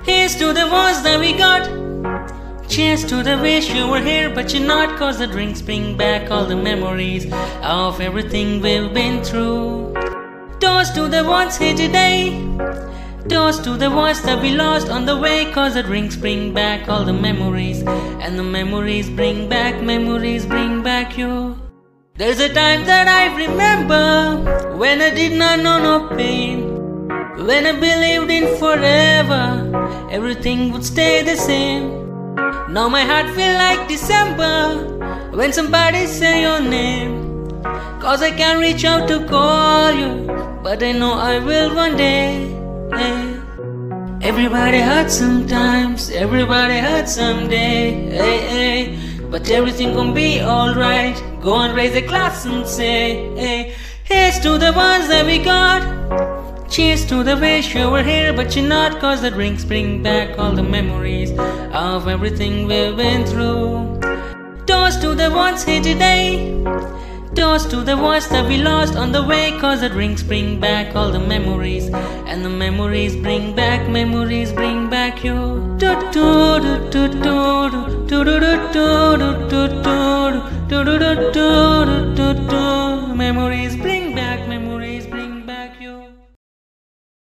Here's to the ones that we got. Cheers to the wish you were here but you're not, cause the drinks bring back all the memories of everything we've been through. Toast to the ones here today. Toast to the ones that we lost on the way, cause the drinks bring back all the memories, and the memories bring back you. There's a time that I remember when I did not know no pain, when I believed in forever everything would stay the same. Now my heart feels like December when somebody say your name, cause I can't reach out to call you, but I know I will one day. Hey. Everybody hurts sometimes, everybody hurts someday. Hey, hey. But everything gon' be alright. Go and raise a glass and say, hey. Here's to the ones that we got. Cheers to the wish you were here but you're not, cause the drinks bring back all the memories of everything we've been through. Toast to the ones here today. Toast to the ones that we lost on the way, cause the drinks bring back all the memories, and the memories bring back you. Memories